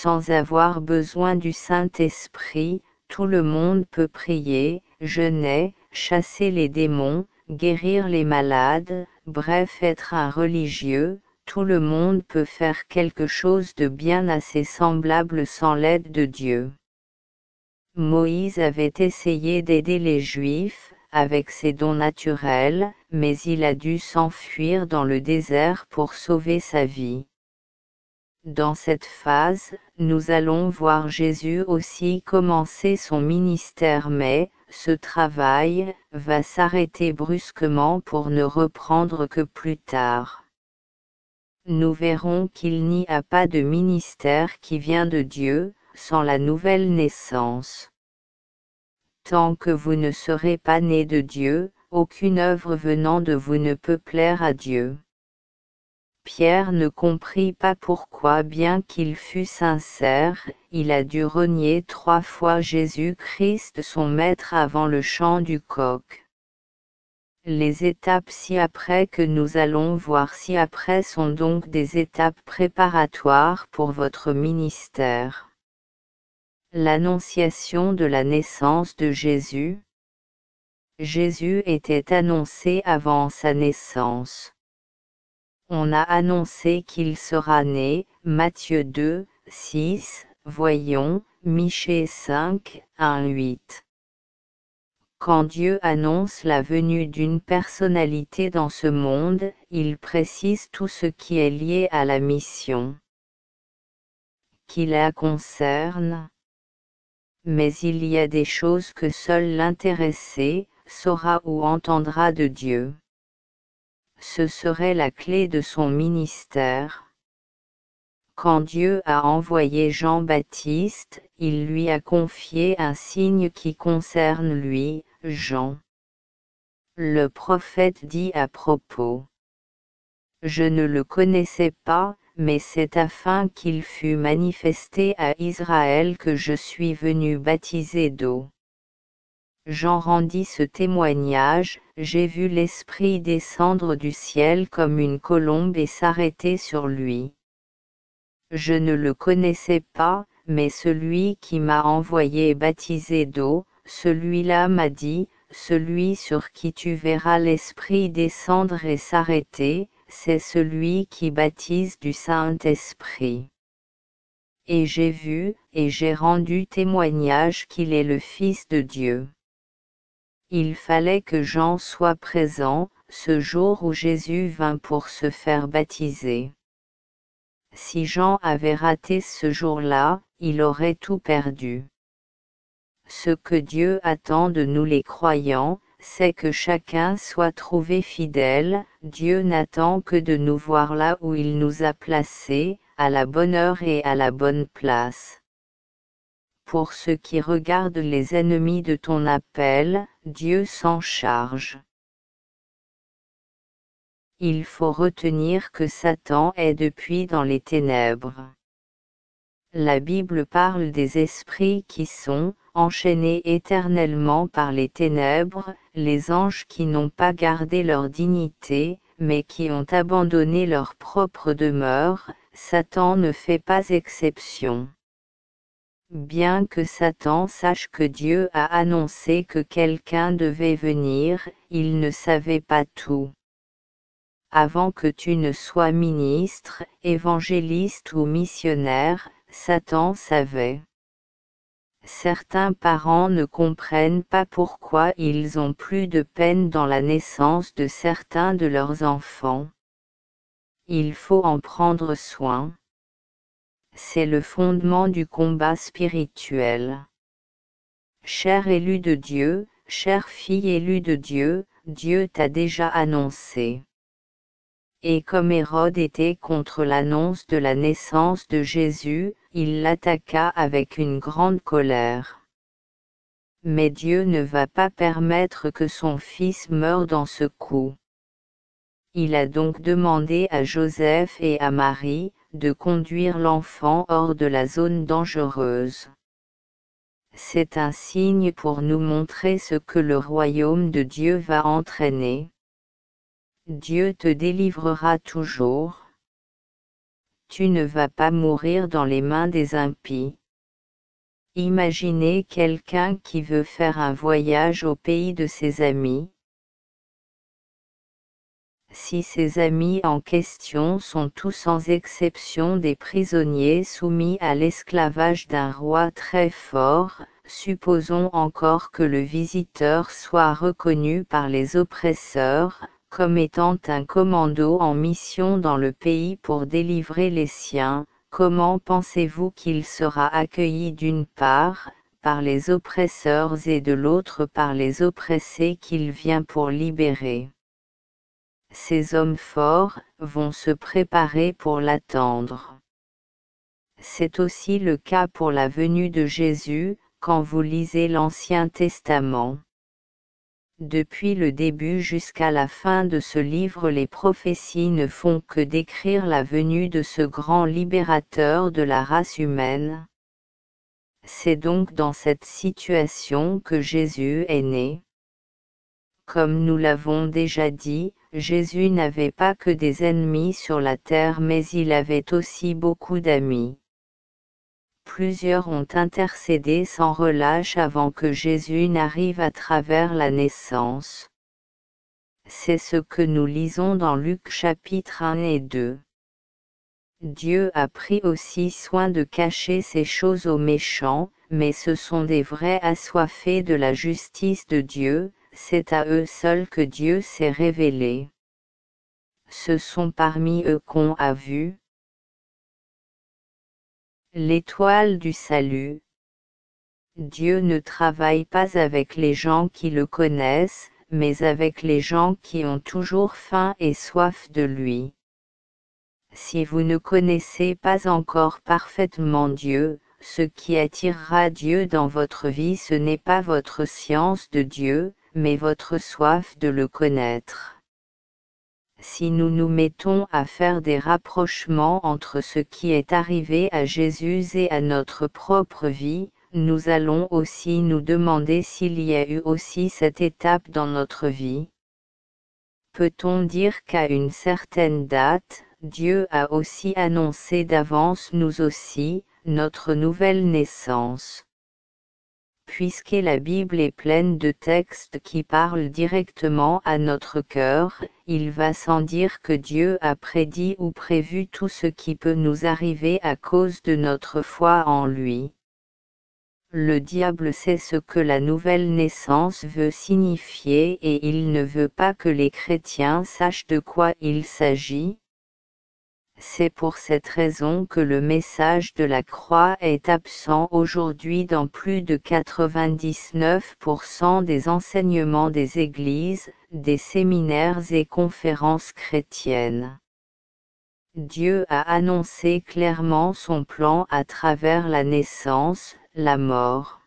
sans avoir besoin du Saint-Esprit, tout le monde peut prier, jeûner, chasser les démons, guérir les malades, bref être un religieux, tout le monde peut faire quelque chose de bien assez semblable sans l'aide de Dieu. Moïse avait essayé d'aider les Juifs, avec ses dons naturels, mais il a dû s'enfuir dans le désert pour sauver sa vie. Dans cette phase, nous allons voir Jésus aussi commencer son ministère mais, ce travail, va s'arrêter brusquement pour ne reprendre que plus tard. Nous verrons qu'il n'y a pas de ministère qui vient de Dieu, sans la nouvelle naissance. Tant que vous ne serez pas né de Dieu, aucune œuvre venant de vous ne peut plaire à Dieu. Pierre ne comprit pas pourquoi bien qu'il fût sincère, il a dû renier 3 fois Jésus-Christ son maître avant le chant du coq. Les étapes ci-après que nous allons voir ci-après sont donc des étapes préparatoires pour votre ministère. L'annonciation de la naissance de Jésus. Jésus était annoncé avant sa naissance. On a annoncé qu'il sera né, Matthieu 2, 6, voyons, Michée 5, 1, 8. Quand Dieu annonce la venue d'une personnalité dans ce monde, il précise tout ce qui est lié à la mission qui la concerne. Mais il y a des choses que seul l'intéressé saura ou entendra de Dieu. Ce serait la clé de son ministère. Quand Dieu a envoyé Jean-Baptiste, il lui a confié un signe qui concerne lui, Jean. Le prophète dit à propos. Je ne le connaissais pas, mais c'est afin qu'il fût manifesté à Israël que je suis venu baptiser d'eau. Jean rendit ce témoignage, j'ai vu l'Esprit descendre du ciel comme une colombe et s'arrêter sur lui. Je ne le connaissais pas, mais celui qui m'a envoyé baptiser d'eau, celui-là m'a dit, celui sur qui tu verras l'Esprit descendre et s'arrêter, c'est celui qui baptise du Saint-Esprit. Et j'ai vu, et j'ai rendu témoignage qu'il est le Fils de Dieu. Il fallait que Jean soit présent, ce jour où Jésus vint pour se faire baptiser. Si Jean avait raté ce jour-là, il aurait tout perdu. Ce que Dieu attend de nous les croyants, c'est que chacun soit trouvé fidèle. Dieu n'attend que de nous voir là où il nous a placés, à la bonne heure et à la bonne place. Pour ce qui regarde les ennemis de ton appel, Dieu s'en charge. Il faut retenir que Satan est depuis dans les ténèbres. La Bible parle des esprits qui sont enchaînés éternellement par les ténèbres, les anges qui n'ont pas gardé leur dignité, mais qui ont abandonné leur propre demeure. Satan ne fait pas exception. Bien que Satan sache que Dieu a annoncé que quelqu'un devait venir, il ne savait pas tout. Avant que tu ne sois ministre, évangéliste ou missionnaire, Satan savait. Certains parents ne comprennent pas pourquoi ils ont plus de peine dans la naissance de certains de leurs enfants. Il faut en prendre soin. C'est le fondement du combat spirituel. Chère élue de Dieu, chère fille élue de Dieu, Dieu t'a déjà annoncé. Et comme Hérode était contre l'annonce de la naissance de Jésus, il l'attaqua avec une grande colère. Mais Dieu ne va pas permettre que son fils meure dans ce coup. Il a donc demandé à Joseph et à Marie, de conduire l'enfant hors de la zone dangereuse. C'est un signe pour nous montrer ce que le royaume de Dieu va entraîner. Dieu te délivrera toujours. tu ne vas pas mourir dans les mains des impies. Imaginez quelqu'un qui veut faire un voyage au pays de ses amis. Si ses amis en question sont tous sans exception des prisonniers soumis à l'esclavage d'un roi très fort, supposons encore que le visiteur soit reconnu par les oppresseurs, comme étant un commando en mission dans le pays pour délivrer les siens. Comment pensez-vous qu'il sera accueilli d'une part, par les oppresseurs et de l'autre par les oppressés qu'il vient pour libérer? Ces hommes forts vont se préparer pour l'attendre. C'est aussi le cas pour la venue de Jésus, quand vous lisez l'Ancien Testament. Depuis le début jusqu'à la fin de ce livre, les prophéties ne font que décrire la venue de ce grand libérateur de la race humaine. C'est donc dans cette situation que Jésus est né. Comme nous l'avons déjà dit, Jésus n'avait pas que des ennemis sur la terre, mais il avait aussi beaucoup d'amis. Plusieurs ont intercédé sans relâche avant que Jésus n'arrive à travers la naissance. C'est ce que nous lisons dans Luc chapitre 1 et 2. Dieu a pris aussi soin de cacher ces choses aux méchants, mais ce sont des vrais assoiffés de la justice de Dieu, c'est à eux seuls que Dieu s'est révélé. Ce sont parmi eux qu'on a vu l'étoile du salut. Dieu ne travaille pas avec les gens qui le connaissent, mais avec les gens qui ont toujours faim et soif de lui. Si vous ne connaissez pas encore parfaitement Dieu, ce qui attirera Dieu dans votre vie, ce n'est pas votre science de Dieu, mais votre soif de le connaître. Si nous nous mettons à faire des rapprochements entre ce qui est arrivé à Jésus et à notre propre vie, nous allons aussi nous demander s'il y a eu aussi cette étape dans notre vie. Peut-on dire qu'à une certaine date, Dieu a aussi annoncé d'avance nous aussi, notre nouvelle naissance? Puisque la Bible est pleine de textes qui parlent directement à notre cœur, il va sans dire que Dieu a prédit ou prévu tout ce qui peut nous arriver à cause de notre foi en lui. Le diable sait ce que la nouvelle naissance veut signifier et il ne veut pas que les chrétiens sachent de quoi il s'agit. C'est pour cette raison que le message de la croix est absent aujourd'hui dans plus de 99% des enseignements des églises, des séminaires et conférences chrétiennes. Dieu a annoncé clairement son plan à travers la naissance, la mort,